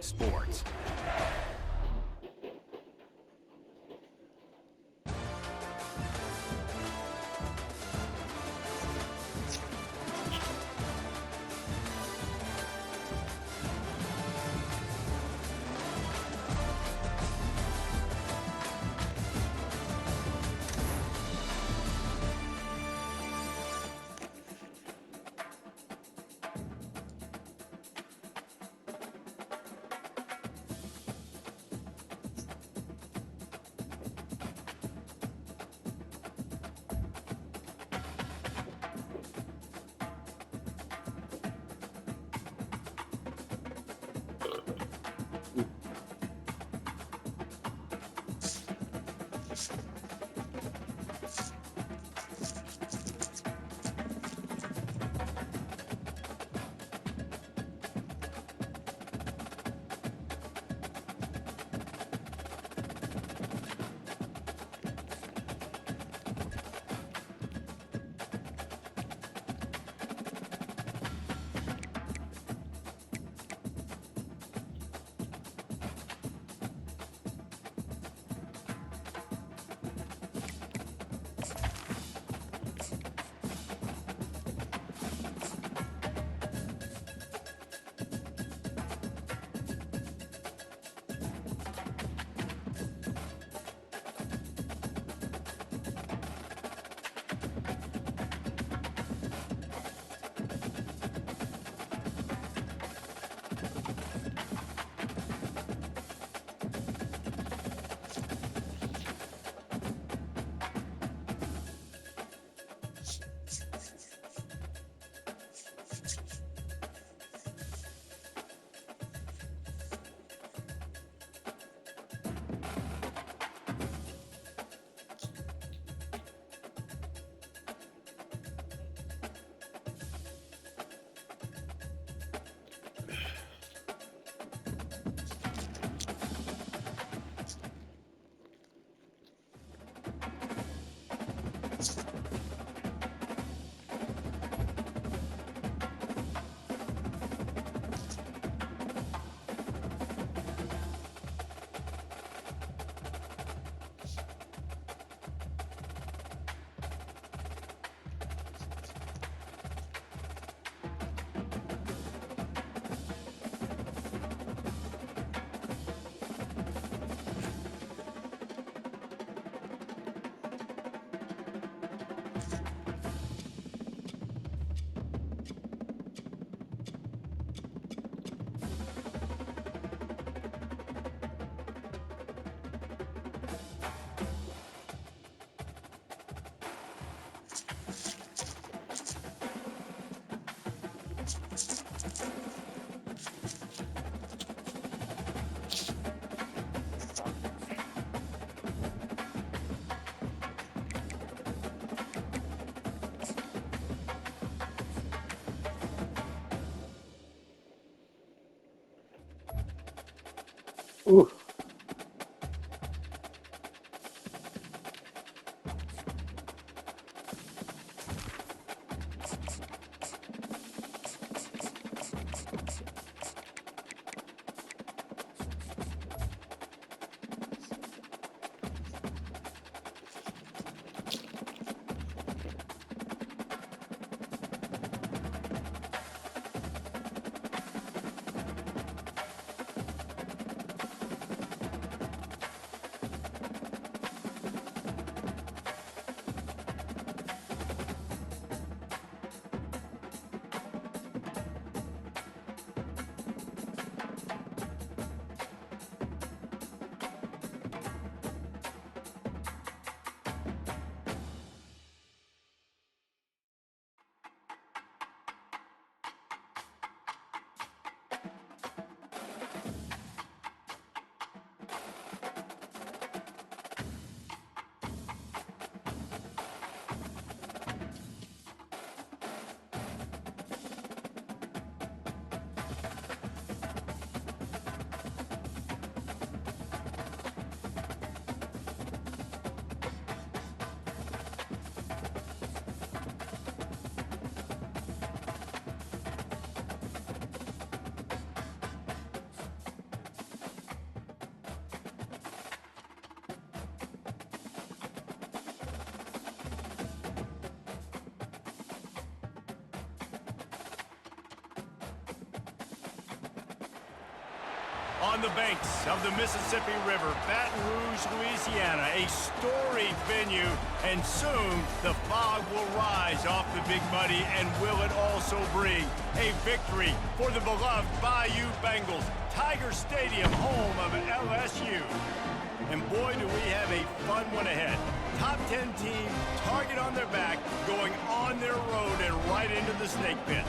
EA Sports. Ooh. On the banks of the Mississippi River, Baton Rouge, Louisiana, a storied venue, and soon the fog will rise off the Big Muddy, and will it also bring a victory for the beloved Bayou Bengals, Tiger Stadium, home of LSU. And boy, do we have a fun one ahead. Top 10 team, target on their back, going on their road and right into the snake pit,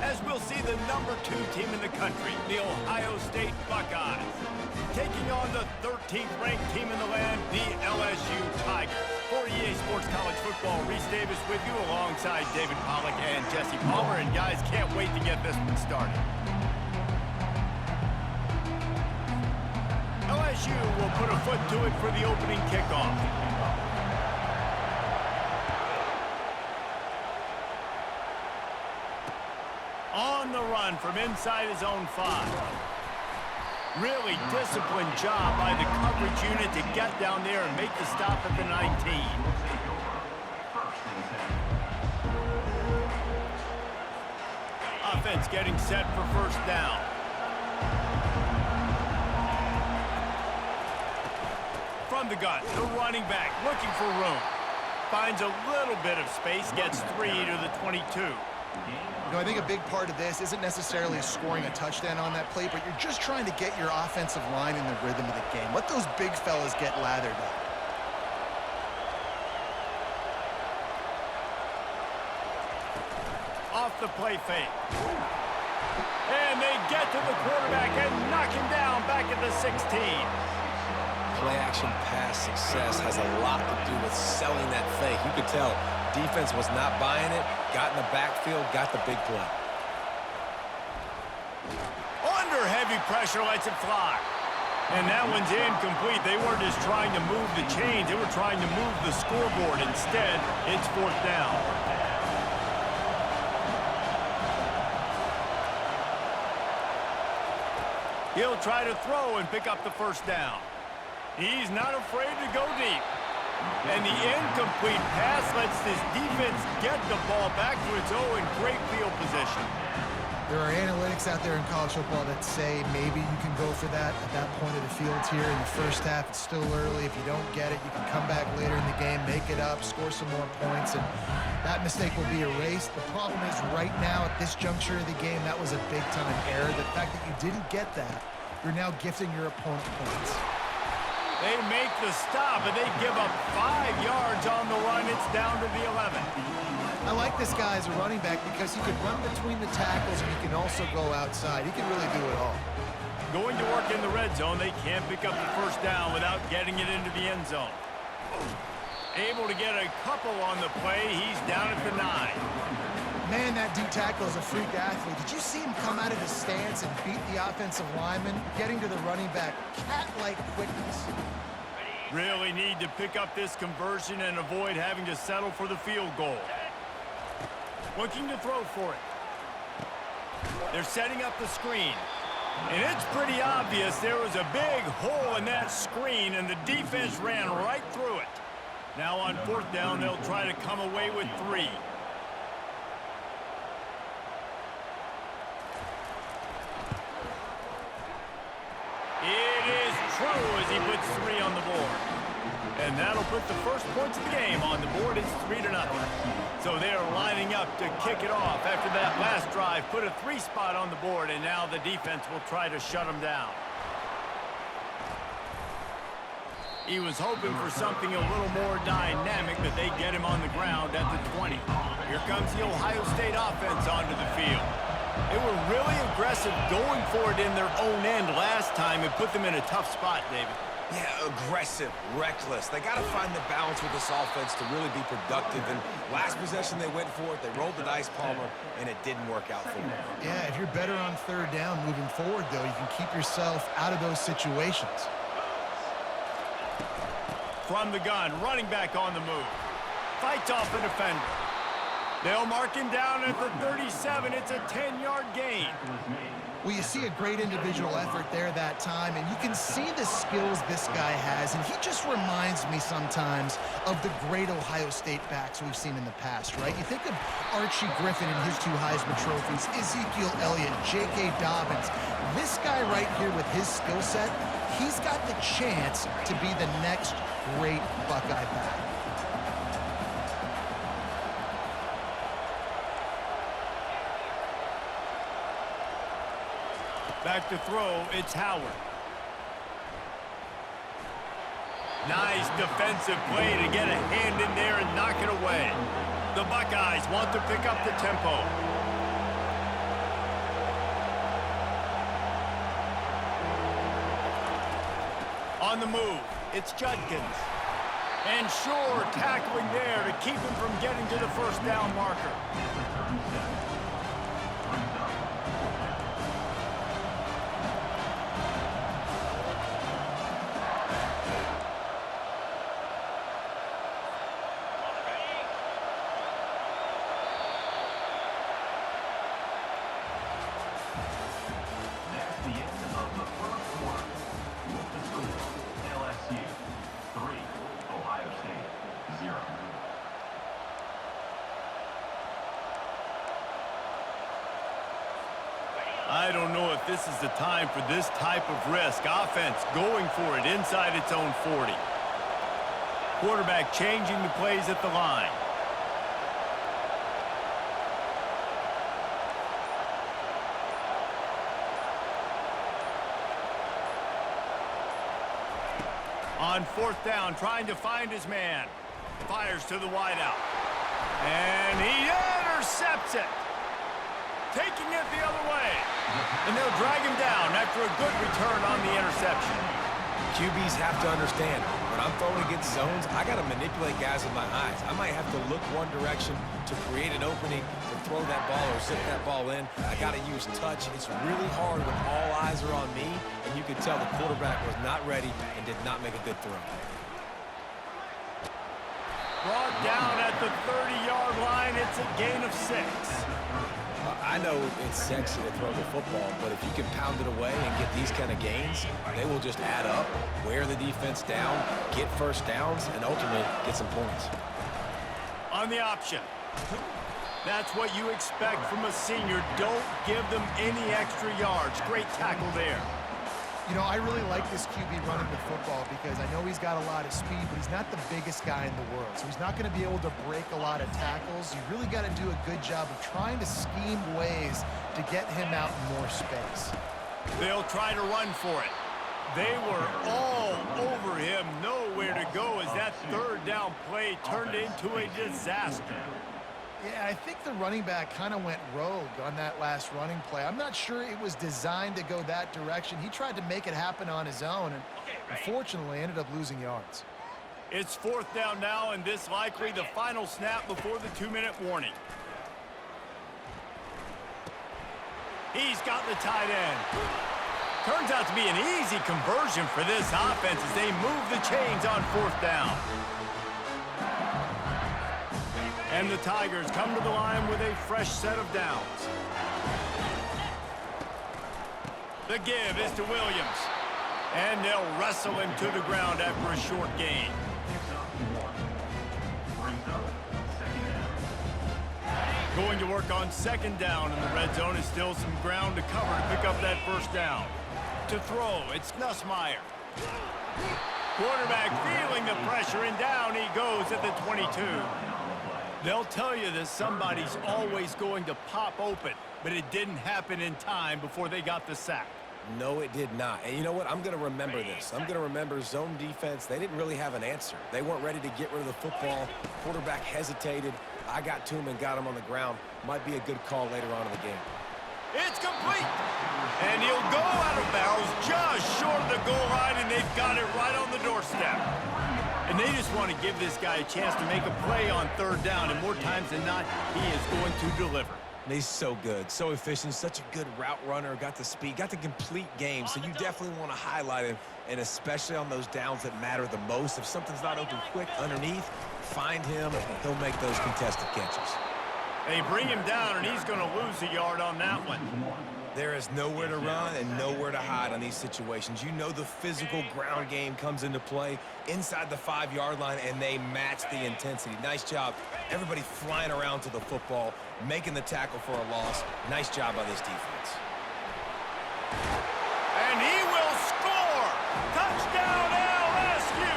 as we'll see the number 2 team in the country, the Ohio State Buckeyes, taking on the 13th ranked team in the land, the LSU Tigers. For EA Sports College Football, Reese Davis with you alongside David Pollack and Jesse Palmer. And guys, can't wait to get this one started. LSU will put a foot to it for the opening kickoff. On the run from inside his own 5. Really disciplined job by the coverage unit to get down there and make the stop at the 19. Offense getting set for first down. From the gun, the running back looking for room. Finds a little bit of space, gets 3 to the 22. You know, I think a big part of this isn't necessarily scoring a touchdown on that play, but you're just trying to get your offensive line in the rhythm of the game. Let those big fellas get lathered up. Off the play fake. And they get to the quarterback and knock him down back at the 16. Play-action pass success has a lot to do with selling that fake. You could tell defense was not buying it, got in the backfield, got the big play. Under heavy pressure, lets it fly. And that one's incomplete. They weren't just trying to move the chains, they were trying to move the scoreboard. Instead, it's 4th down. He'll try to throw and pick up the first down. He's not afraid to go deep. And the incomplete pass lets this defense get the ball back to its own in great field position. There are analytics out there in college football that say maybe you can go for that at that point of the field here in the first half. It's still early. If you don't get it, you can come back later in the game, make it up, score some more points, and that mistake will be erased. The problem is right now at this juncture of the game, that was a big-time error. The fact that you didn't get that, you're now gifting your opponent points. They make the stop, and they give up 5 yards on the run. It's down to the 11. I like this guy as a running back because he can run between the tackles and he can also go outside. He can really do it all. Going to work in the red zone. They can't pick up the first down without getting it into the end zone. Able to get a couple on the play. He's down at the 9. Man, that D tackle is a freak athlete. Did you see him come out of his stance and beat the offensive lineman, getting to the running back? Cat-like quickness. Really need to pick up this conversion and avoid having to settle for the field goal. Looking to throw for it. They're setting up the screen. And it's pretty obvious there was a big hole in that screen, and the defense ran right through it. Now on 4th down, they'll try to come away with 3. It is true as he puts 3 on the board. And that'll put the first points of the game on the board. It's 3-0. So they are lining up to kick it off after that last drive. Put a 3 spot on the board, and now the defense will try to shut them down. He was hoping for something a little more dynamic, but they get him on the ground at the 20. Here comes the Ohio State offense onto the field. They were really aggressive going for it in their own end last time and put them in a tough spot, David. Yeah, aggressive, reckless. They got to find the balance with this offense to really be productive. And last possession, they went for it. They rolled the dice, Palmer, and it didn't work out for them. Yeah, if you're better on 3rd down moving forward, though, you can keep yourself out of those situations. From the gun, running back on the move. Fights off the defender. They'll mark him down at the 37. It's a 10-yard gain. Well, you see a great individual effort there that time, and you can see the skills this guy has, and he just reminds me sometimes of the great Ohio State backs we've seen in the past, right? You think of Archie Griffin and his 2 Heisman trophies, Ezekiel Elliott, J.K. Dobbins. This guy right here with his skill set, he's got the chance to be the next great Buckeye back. Back to throw, it's Howard. Nice defensive play to get a hand in there and knock it away. The Buckeyes want to pick up the tempo. On the move, it's Judkins. And Shore tackling there to keep him from getting to the first down marker. I don't know if this is the time for this type of risk. Offense going for it inside its own 40. Quarterback changing the plays at the line. On 4th down, trying to find his man. Fires to the wideout. And he intercepts it. Taking it the other way. And they'll drag him down after a good return on the interception. QBs have to understand, when I'm throwing against zones, I got to manipulate guys with my eyes. I might have to look one direction to create an opening to throw that ball or zip that ball in. I got to use touch. It's really hard when all eyes are on me, and you could tell the quarterback was not ready and did not make a good throw. Brought down at the 30-yard line. It's a gain of 6. I know it's sexy to throw the football, but if you can pound it away and get these kind of gains, they will just add up, wear the defense down, get first downs, and ultimately get some points. On the option. That's what you expect from a senior. Don't give them any extra yards. Great tackle there. You know, I really like this QB running the football because I know he's got a lot of speed, but he's not the biggest guy in the world. So he's not going to be able to break a lot of tackles. You really got to do a good job of trying to scheme ways to get him out in more space. They'll try to run for it. They were all over him. Nowhere to go as that 3rd down play turned into a disaster. Yeah, I think the running back kind of went rogue on that last running play. I'm not sure it was designed to go that direction. He tried to make it happen on his own and unfortunately ended up losing yards. It's 4th down now, and this likely the final snap before the 2-minute warning. He's got the tight end. Turns out to be an easy conversion for this offense as they move the chains on 4th down. And the Tigers come to the line with a fresh set of downs. The give is to Williams. And they'll wrestle him to the ground after a short gain. Going to work on 2nd down in the red zone is still some ground to cover to pick up that 1st down. To throw, it's Nussmeier. Quarterback feeling the pressure, and down he goes at the 22. They'll tell you that somebody's always going to pop open, but it didn't happen in time before they got the sack. No, it did not. And you know what? I'm going to remember this. I'm going to remember zone defense. They didn't really have an answer. They weren't ready to get rid of the football. Quarterback hesitated. I got to him and got him on the ground. Might be a good call later on in the game. It's complete. And he'll go out of bounds just short of the goal line, and they've got it right on the doorstep. And they just want to give this guy a chance to make a play on 3rd down, and more times than not, he is going to deliver. And he's so good, so efficient, such a good route runner, got the speed, got the complete game, so you definitely want to highlight him, and especially on those downs that matter the most. If something's not open quick underneath, find him, he'll make those contested catches. They bring him down, and he's going to lose a yard on that one. There is nowhere to run and nowhere to hide on these situations. You know the physical ground game comes into play inside the 5-yard line, and they match the intensity. Nice job. Everybody flying around to the football, making the tackle for a loss. Nice job by this defense. And he will score! Touchdown, LSU!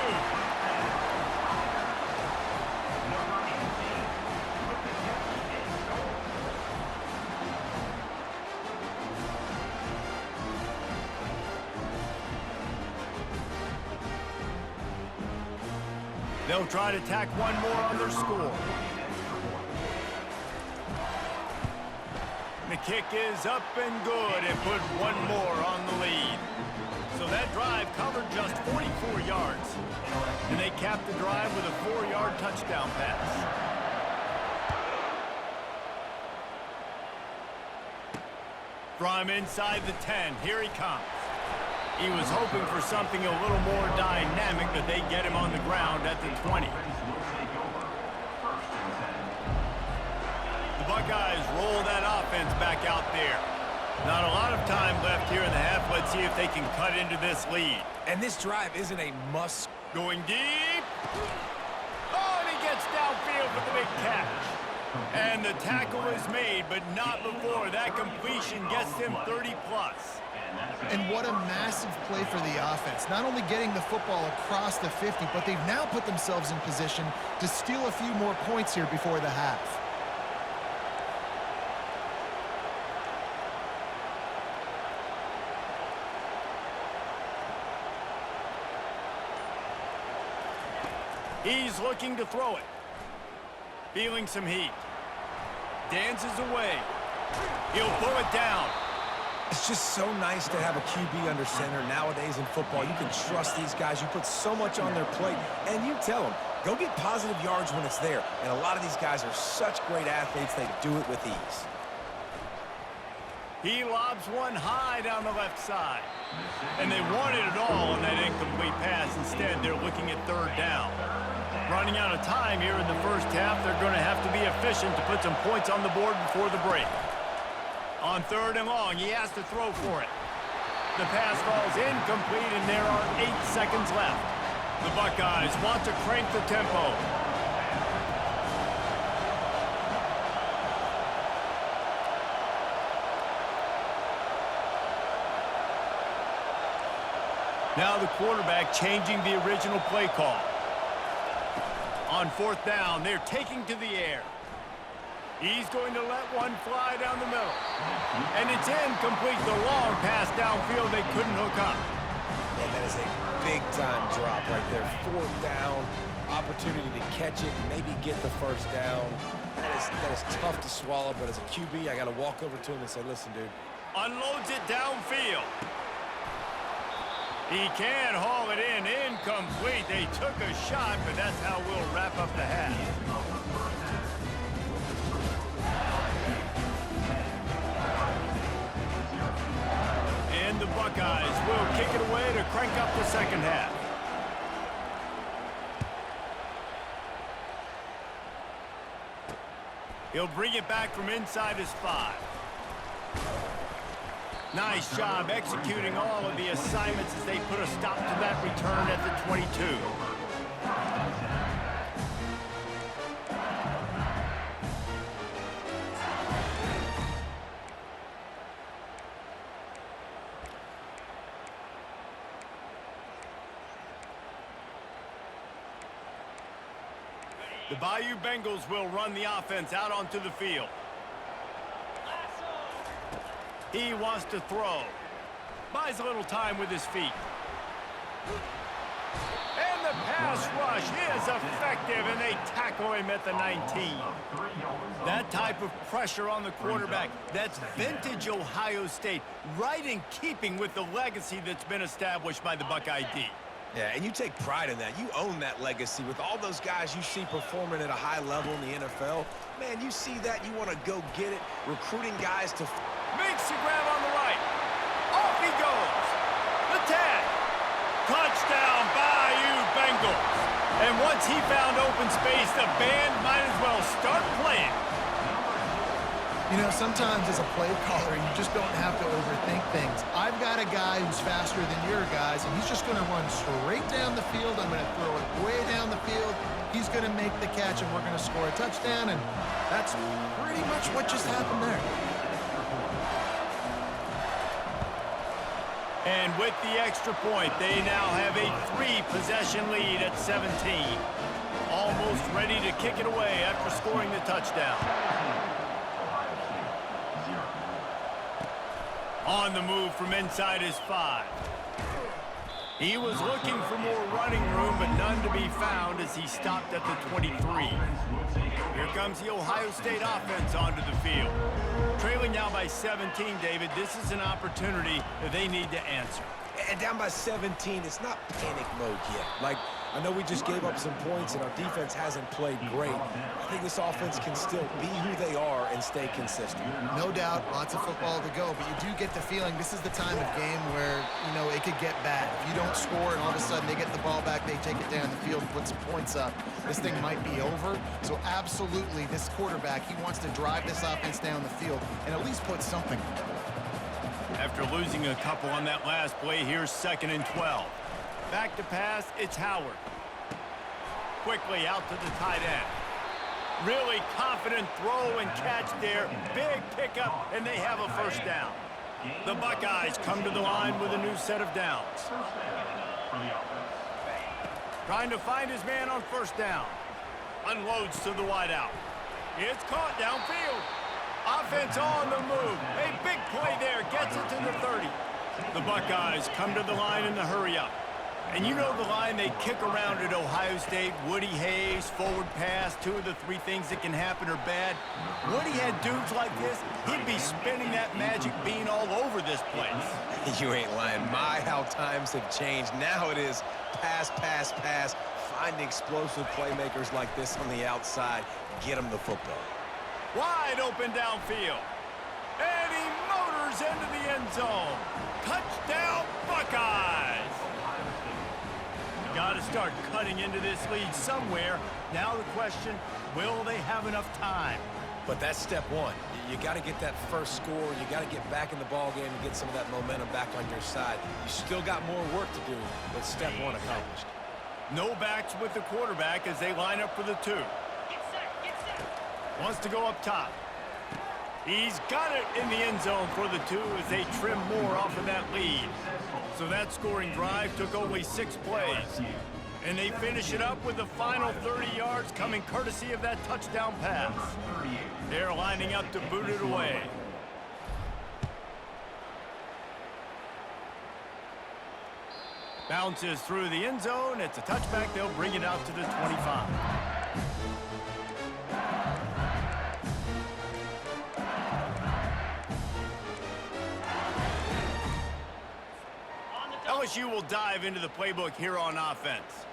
They'll try to tack one more on their score. The kick is up and good and put one more on the lead. So that drive covered just 44 yards. And they capped the drive with a 4-yard touchdown pass. From inside the 10, here he comes. He was hoping for something a little more dynamic, but they get him on the ground at the 20. The Buckeyes roll that offense back out there. Not a lot of time left here in the half. Let's see if they can cut into this lead. And this drive isn't a must. Going deep. Oh, and he gets downfield for the big catch. And the tackle is made, but not before that completion gets them 30-plus. And what a massive play for the offense. Not only getting the football across the 50, but they've now put themselves in position to steal a few more points here before the half. He's looking to throw it. Feeling some heat. Dances away. He'll pull it down. It's just so nice to have a QB under center nowadays in football. You can trust these guys. You put so much on their plate, and you tell them, go get positive yards when it's there. And a lot of these guys are such great athletes, they do it with ease. He lobs one high down the left side. And they wanted it all on that incomplete pass. Instead, they're looking at third down. Running out of time here in the first half, they're going to have to be efficient to put some points on the board before the break. On third and long, he has to throw for it. The pass falls incomplete, and there are 8 seconds left. The Buckeyes want to crank the tempo. Now the quarterback changing the original play call. On fourth down, they're taking to the air. He's going to let one fly down the middle. And it's incomplete. The long pass downfield they couldn't hook up. And that is a big-time drop right there. Fourth down, opportunity to catch it, maybe get the first down. That is tough to swallow, but as a QB, I got to walk over to him and say, listen, dude. Unloads it downfield. He can haul it in. Incomplete. They took a shot, but that's how we'll wrap up the half. And the Buckeyes will kick it away to crank up the second half. He'll bring it back from inside his 5. Nice job executing all of the assignments as they put a stop to that return at the 22. The Bayou Bengals will run the offense out onto the field. He wants to throw. Buys a little time with his feet. And the pass rush is effective, and they tackle him at the 19. That type of pressure on the quarterback, that's vintage Ohio State, right in keeping with the legacy that's been established by the Buckeye D. Yeah, and you take pride in that. You own that legacy with all those guys you see performing at a high level in the NFL. Man, you see that, you want to go get it, recruiting guys to... Makes the grab on the right. Off he goes. The 10. Touchdown, Bayou Bengals. And once he found open space, the band might as well start playing. You know, sometimes as a play caller, you just don't have to overthink things. I've got a guy who's faster than your guys, and he's just going to run straight down the field. I'm going to throw it way down the field. He's going to make the catch, and we're going to score a touchdown, and that's pretty much what just happened there. And with the extra point, they now have a 3-possession lead at 17. Almost ready to kick it away after scoring the touchdown. On the move from inside his 5. He was looking for more running room, but none to be found as he stopped at the 23. Here comes the Ohio State offense onto the field. Trailing now by 17, David, this is an opportunity that they need to answer. And down by 17, it's not panic mode yet. Like, I know we just gave up some points and our defense hasn't played great. I think this offense can still be who they are and stay consistent. No doubt, lots of football to go, but you do get the feeling this is the time of game where, you know, it could get bad. If you don't score and all of a sudden they get the ball back, they take it down the field and put some points up, this thing might be over. So absolutely, this quarterback, he wants to drive this offense down the field and at least put something. After losing a couple on that last play, here's 2nd and 12. Back to pass, it's Howard. Quickly out to the tight end. Really confident throw and catch there. Big pickup, and they have a first down. The Buckeyes come to the line with a new set of downs. Trying to find his man on first down. Unloads to the wideout. It's caught downfield. Offense on the move. A big play there. Gets it to the 30. The Buckeyes come to the line in the hurry-up. And you know the line they kick around at Ohio State. Woody Hayes, forward pass, 2 of the 3 things that can happen are bad. Woody had dudes like this, he'd be spinning that magic bean all over this place. You ain't lying. My, how times have changed. Now it is pass, pass, pass. Find explosive playmakers like this on the outside. Get them the football. Wide open downfield. And he motors into the end zone. Touchdown, Buckeyes! Got to start cutting into this lead somewhere. Now the question, will they have enough time? But that's step one. You got to get that first score. You got to get back in the ball game and get some of that momentum back on your side. You still got more work to do, but step one accomplished. No backs with the quarterback as they line up for the 2. Wants to go up top. He's got it in the end zone for the 2 as they trim more off of that lead. So that scoring drive took only 6 plays. And they finish it up with the final 30 yards coming courtesy of that touchdown pass. They're lining up to boot it away. Bounces through the end zone. It's a touchback. They'll bring it out to the 25. LSU will dive into the playbook here on offense.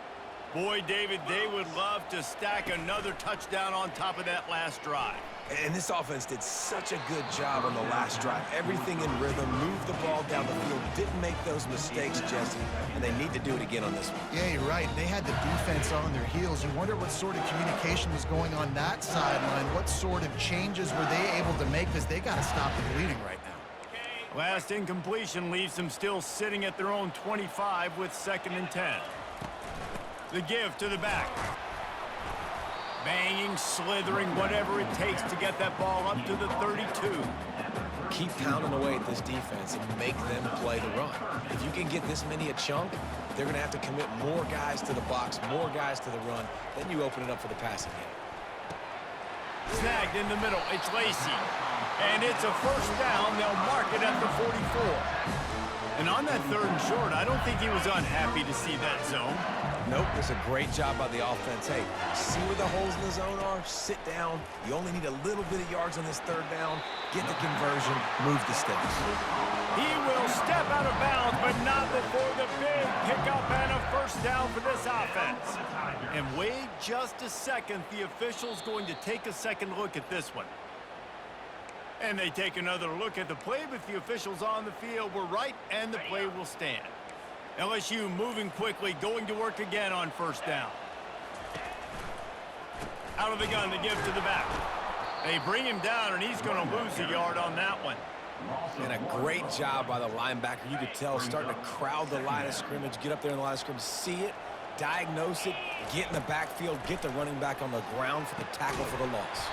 Boy, David, they would love to stack another touchdown on top of that last drive. And this offense did such a good job on the last drive. Everything in rhythm, moved the ball down the field, didn't make those mistakes, Jesse, and they need to do it again on this one. Yeah, you're right. They had the defense on their heels. You wonder what sort of communication was going on that sideline. What sort of changes were they able to make, because they got to stop the bleeding right now. Last incompletion leaves them still sitting at their own 25 with 2nd and 10. The give to the back. Banging, slithering, whatever it takes to get that ball up to the 32. Keep pounding away at this defense and make them play the run. If you can get this many a chunk, they're going to have to commit more guys to the box, more guys to the run. Then you open it up for the passing game. Snagged in the middle. It's Lacey. And it's a first down. They'll mark it at the 44. And on that 3rd and short, I don't think he was unhappy to see that zone. Nope, it's a great job by the offense. Hey, see where the holes in the zone are? Sit down. You only need a little bit of yards on this 3rd down. Get the conversion. Move the sticks. He will step out of bounds, but not before the big pickup and a first down for this offense. And wait just a second. The official's going to take a second look at this one. And they take another look at the play, but the officials on the field were right, and the play will stand. LSU moving quickly, going to work again on first down. Out of the gun, the give to the back. They bring him down, and he's going to lose a yard on that one. And a great job by the linebacker. You could tell starting to crowd the line of scrimmage, get up there in the line of scrimmage, see it, diagnose it, get in the backfield, get the running back on the ground for the tackle for the loss.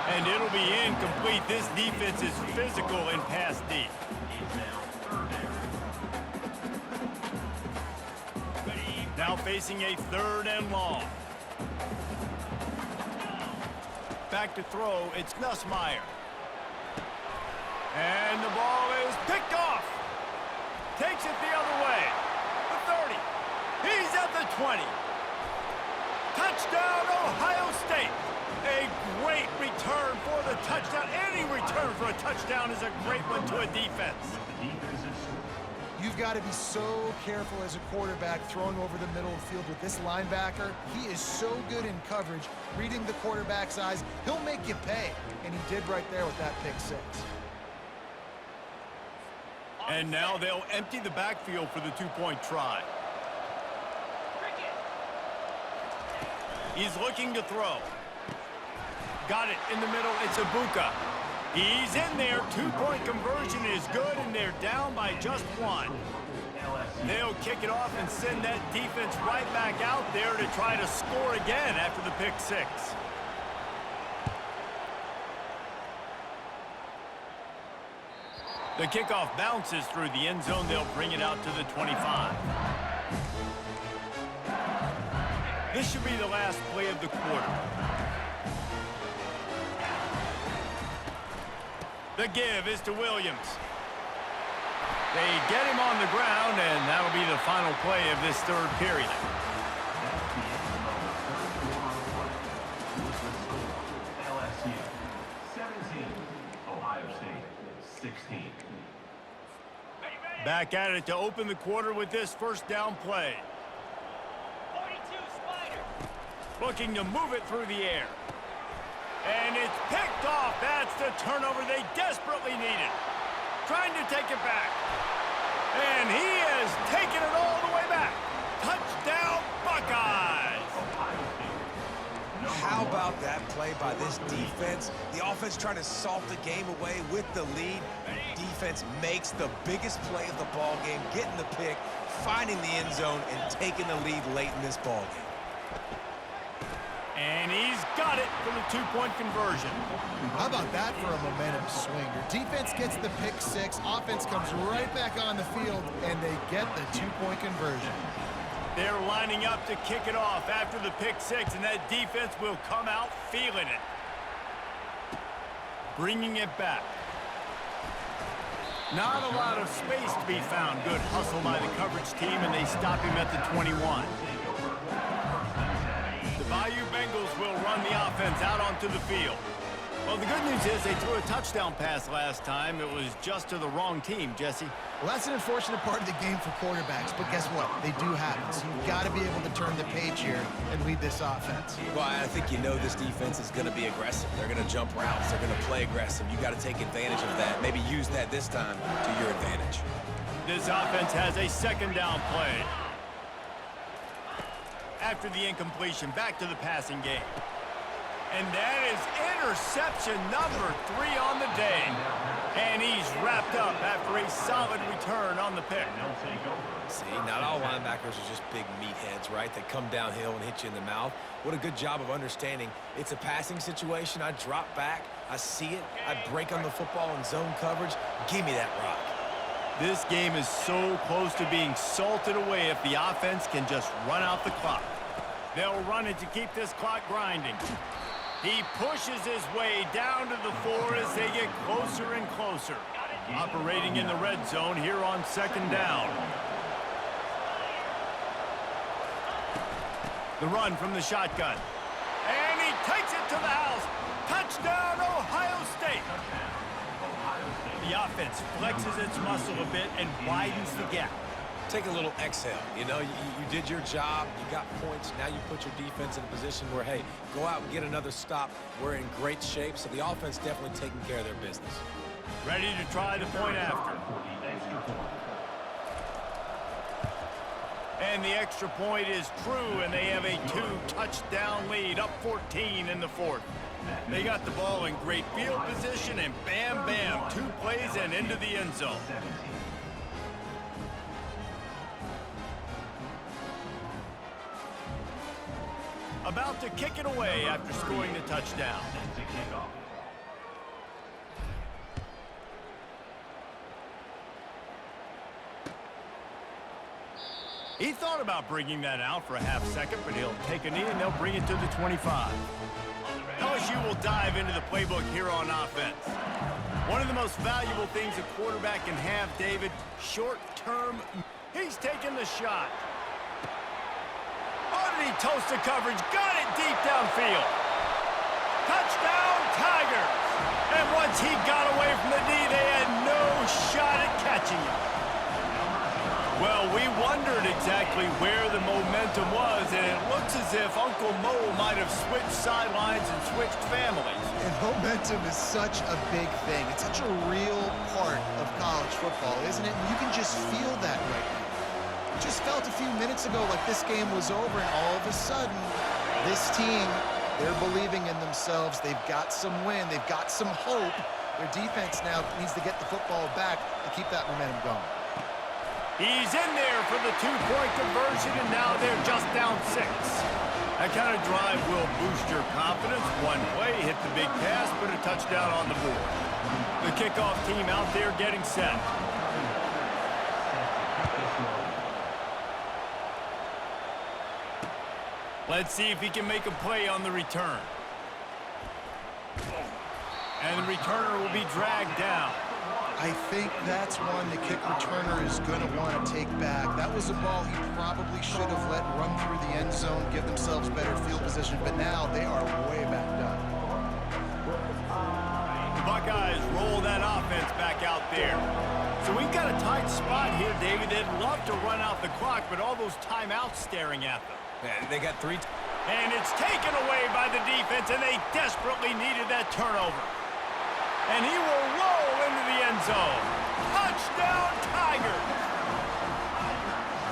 And it'll be incomplete. This defense is physical in pass deep. Now facing a 3rd and long. Back to throw, it's Nussmeier. And the ball is picked off. Takes it the other way. The 30. He's at the 20. Touchdown, Ohio State. A great return for the touchdown. Any return for a touchdown is a great one to a defense. You've got to be so careful as a quarterback throwing over the middle of the field with this linebacker. He is so good in coverage, reading the quarterback's eyes. He'll make you pay, and he did right there with that pick 6. And now they'll empty the backfield for the 2-point try. He's looking to throw. Got it in the middle. It's Ibuka. He's in there. 2-point conversion is good, and they're down by just 1. They'll kick it off and send that defense right back out there to try to score again after the pick 6. The kickoff bounces through the end zone. They'll bring it out to the 25. This should be the last play of the quarter. The give is to Williams. They get him on the ground, and that'll be the final play of this 3rd period. LSU 17, Ohio State 16. Back at it to open the quarter with this 1st down play. 42 Spider. Looking to move it through the air. And it's picked off. That's the turnover they desperately needed. Trying to take it back. And he has taken it all the way back. Touchdown, Buckeyes! How about that play by this defense? The offense trying to salt the game away with the lead. Defense makes the biggest play of the ball game, getting the pick, finding the end zone, and taking the lead late in this ball game. And he's got it for the 2-point conversion. How about that for a momentum swing? Your defense gets the pick 6, offense comes right back on the field, and they get the 2-point conversion. They're lining up to kick it off after the pick 6, and that defense will come out feeling it. Bringing it back. Not a lot of space to be found. Good hustle by the coverage team, and they stop him at the 21. The Bayou Bengals will run the offense out onto the field. Well, the good news is they threw a touchdown pass last time. It was just to the wrong team, Jesse. Well, that's an unfortunate part of the game for quarterbacks, but guess what? They do happen. So you've got to be able to turn the page here and lead this offense. Well, I think you know this defense is going to be aggressive. They're going to jump routes. They're going to play aggressive. You got to take advantage of that. Maybe use that this time to your advantage. This offense has a 2nd down play. After the incompletion, back to the passing game. And that is interception number 3 on the day. And he's wrapped up after a solid return on the pick. See, not all linebackers are just big meatheads, right? They come downhill and hit you in the mouth. What a good job of understanding. It's a passing situation. I drop back. I see it. I break on the football in zone coverage. Give me that rock. This game is so close to being salted away if the offense can just run out the clock. They'll run it to keep this clock grinding. He pushes his way down to the 4 as they get closer and closer. Operating in the red zone here on 2nd down. The run from the shotgun. And he takes it to the house. Touchdown, Ohio State. The offense flexes its muscle a bit and widens the gap. Take a little exhale. You know, you did your job. You got points. Now you put your defense in a position where, hey, go out and get another stop. We're in great shape, so the offense definitely taking care of their business. Ready to try the point after. And the extra point is true, and they have a 2-touchdown lead, up 14 in the 4th. They got the ball in great field position, and bam, bam, 2 plays and into the end zone. 17. About to kick it away after scoring the touchdown. To kick off. He thought about bringing that out for a half second, but he'll take a knee and they'll bring it to the 25. LSU will dive into the playbook here on offense. One of the most valuable things a quarterback can have, David, short-term. He's taking the shot. Underneath toasted coverage, got it deep downfield. Touchdown, Tigers! And once he got away from the knee, they had no shot at catching him. Well, we wondered exactly where the momentum was, and it looks as if Uncle Mo might have switched sidelines and switched families. And momentum is such a big thing. It's such a real part of college football, isn't it? And you can just feel that right now. It just felt a few minutes ago like this game was over, and all of a sudden, this team, they're believing in themselves. They've got some wind. They've got some hope. Their defense now needs to get the football back to keep that momentum going. He's in there for the 2-point conversion, and now they're just down 6. That kind of drive will boost your confidence. One play, hit the big pass, put a touchdown on the board. The kickoff team out there getting set. Let's see if he can make a play on the return. And the returner will be dragged down. I think that's one the kick returner is going to want to take back. That was a ball he probably should have let run through the end zone, give themselves better field position, but now they are way backed up. The Buckeyes roll that offense back out there. So we've got a tight spot here, David. They'd love to run out the clock, but all those timeouts staring at them. Yeah, they got 3. And it's taken away by the defense, and they desperately needed that turnover. And he will roll into the end zone. Touchdown, Tigers!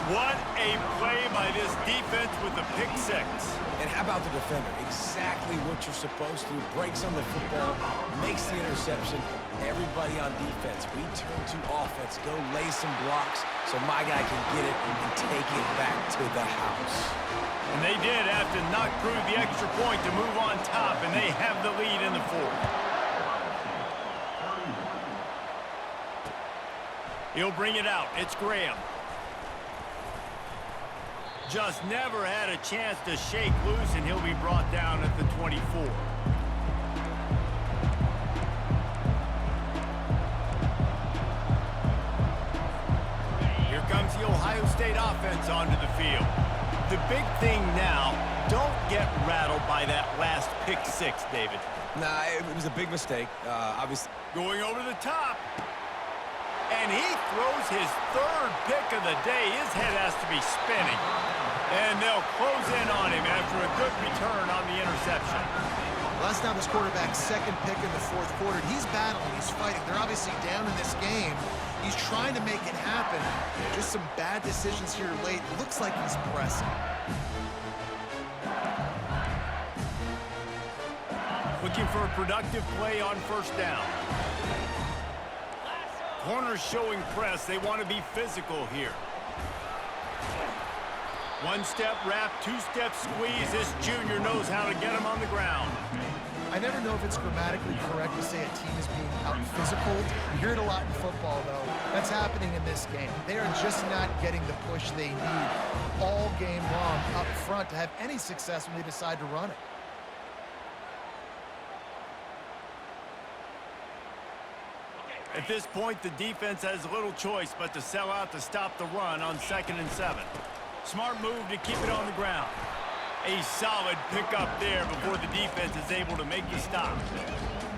What a play by this defense with the pick 6. And how about the defender? Exactly what you're supposed to. Breaks on the football, makes the interception. Everybody on defense, we turn to offense. Go lay some blocks so my guy can get it and take it back to the house. And they did have to knock through the extra point to move on top, and they have the lead in the 4th. He'll bring it out. It's Graham. Just never had a chance to shake loose, and he'll be brought down at the 24. Here comes the Ohio State offense onto the field. The big thing now, don't get rattled by that last pick 6, David. Nah, it was a big mistake. Obviously. Going over the top. And he throws his 3rd pick of the day. His head has to be spinning. And they'll close in on him after a good return on the interception. Last time his quarterback's 2nd pick in the 4th quarter. He's battling. He's fighting. They're obviously down in this game. He's trying to make it happen. Just some bad decisions here late. Looks like he's pressing. Looking for a productive play on 1st down. Corners showing press. They want to be physical here. 1-step wrap, 2-step squeeze. This junior knows how to get him on the ground. I never know if it's grammatically correct to say a team is being out-physical. You hear it a lot in football, though. That's happening in this game. They are just not getting the push they need all game long up front to have any success when they decide to run it. At this point, the defense has little choice but to sell out to stop the run on 2nd and 7. Smart move to keep it on the ground. A solid pickup there before the defense is able to make the stop.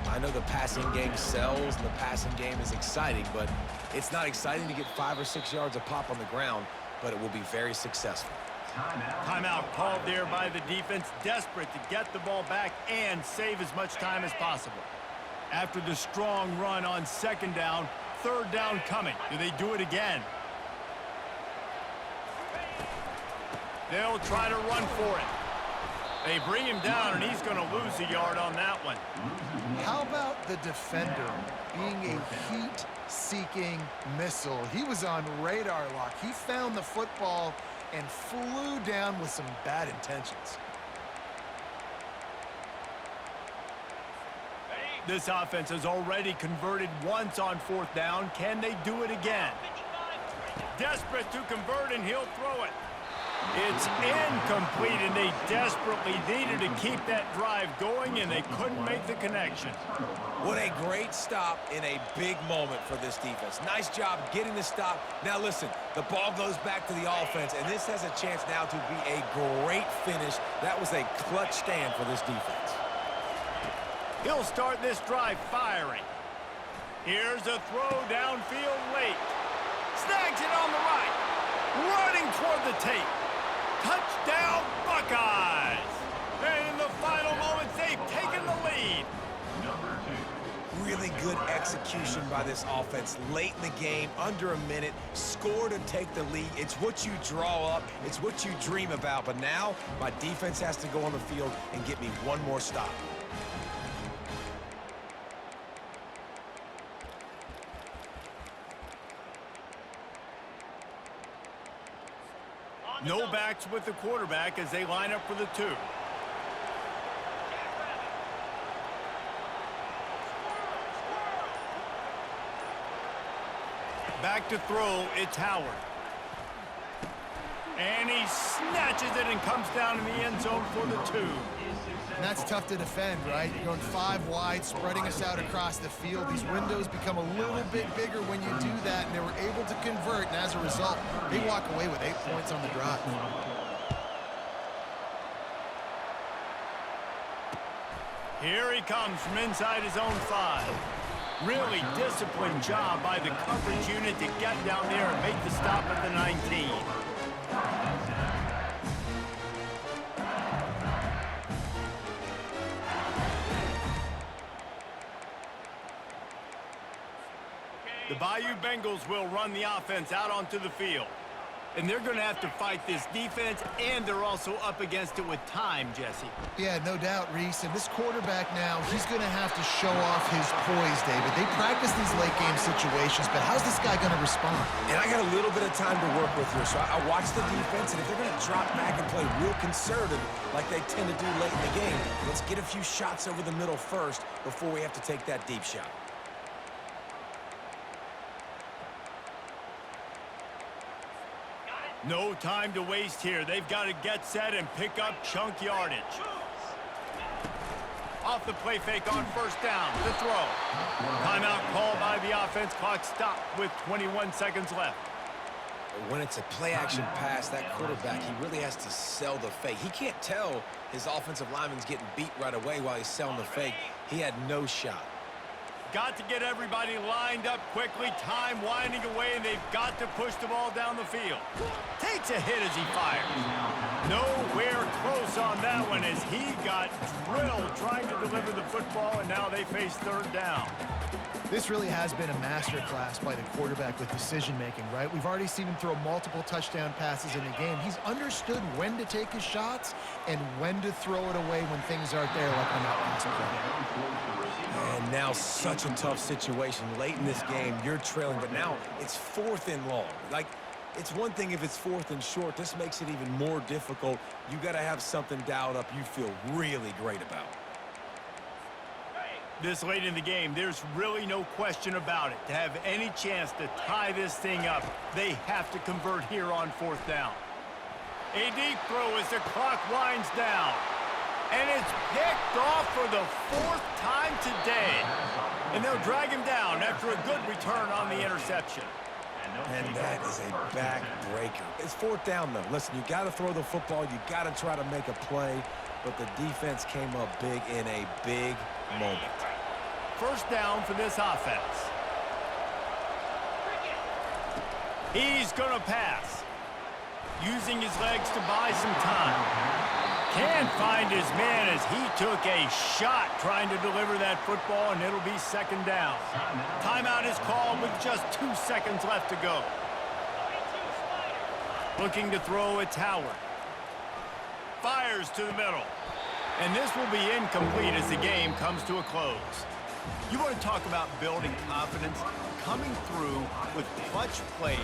I know the passing game sells and the passing game is exciting, but it's not exciting to get 5 or 6 yards a pop on the ground, but it will be very successful. Timeout called there by the defense, desperate to get the ball back and save as much time as possible. After the strong run on 2nd down, 3rd down coming. Do they do it again? They'll try to run for it. They bring him down, and he's going to lose a yard on that one. How about the defender being a heat-seeking missile? He was on radar lock. He found the football and flew down with some bad intentions. This offense has already converted once on 4th down. Can they do it again? Desperate to convert, and he'll throw it. It's incomplete, and they desperately needed to keep that drive going, and they couldn't make the connection. What a great stop in a big moment for this defense. Nice job getting the stop. Now listen, the ball goes back to the offense, and this has a chance now to be a great finish. That was a clutch stand for this defense. He'll start this drive firing. Here's a throw downfield late. Snags it on the right. Running toward the tape. Touchdown, Buckeyes! And in the final moments, they've taken the lead. Really good execution by this offense late in the game, under a minute, score to take the lead. It's what you draw up, it's what you dream about. But now, my defense has to go on the field and get me one more stop. No backs with the quarterback as they line up for the 2. Back to throw, it's Howard. And he snatches it and comes down in the end zone for the 2. And that's tough to defend, right? You're going 5 wide, spreading us out across the field. These windows become a little bit bigger when you do that, and they were able to convert, and as a result, they walk away with 8 points on the drive. Here he comes from inside his own 5. Really disciplined job by the coverage unit to get down there and make the stop at the 19. The Bayou Bengals will run the offense out onto the field. And they're going to have to fight this defense, and they're also up against it with time, Jesse. Yeah, no doubt, Reese. And this quarterback now, he's going to have to show off his poise, David. They practice these late-game situations, but how's this guy going to respond? And I got a little bit of time to work with here, so I watch the defense, and if they're going to drop back and play real conservative like they tend to do late in the game, let's get a few shots over the middle first before we have to take that deep shot. No time to waste here. They've got to get set and pick up chunk yardage. Off the play fake on 1st down. The throw. Timeout called by the offense. Clock stopped with 21 seconds left. When it's a play-action pass, that quarterback, he really has to sell the fake. He can't tell his offensive lineman's getting beat right away while he's selling the fake. He had no shot. Got to get everybody lined up quickly. Time winding away, and they've got to push the ball down the field. Takes a hit as he fires. Nowhere close on that one as he got drilled trying to deliver the football, and now they face 3rd down. This really has been a masterclass by the quarterback with decision-making, right? We've already seen him throw multiple touchdown passes in the game. He's understood when to take his shots and when to throw it away when things aren't there, like on that last play. And now such a tough situation. Late in this game, you're trailing, but now it's 4th and long. Like, it's one thing if it's 4th and short. This makes it even more difficult. You got to have something dialed up you feel really great about. This late in the game, there's really no question about it. To have any chance to tie this thing up, they have to convert here on 4th down. A deep throw as the clock winds down. And it's picked off for the 4th time today. And they'll drag him down after a good return on the interception. And that is a backbreaker. It's 4th down, though. Listen, you got to throw the football. You got to try to make a play. But the defense came up big in a big moment. 1st down for this offense. He's going to pass. Using his legs to buy some time. Can't find his man as he took a shot trying to deliver that football, and it'll be 2nd down. Timeout is called with just 2 seconds left to go. Looking to throw, it's Howard. Fires to the middle. And this will be incomplete as the game comes to a close. You want to talk about building confidence? Coming through with clutch plays,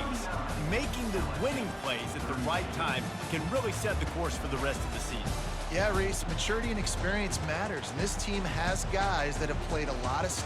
making the winning plays at the right time can really set the course for the rest of the season. Yeah, Reese, maturity and experience matters, and this team has guys that have played a lot of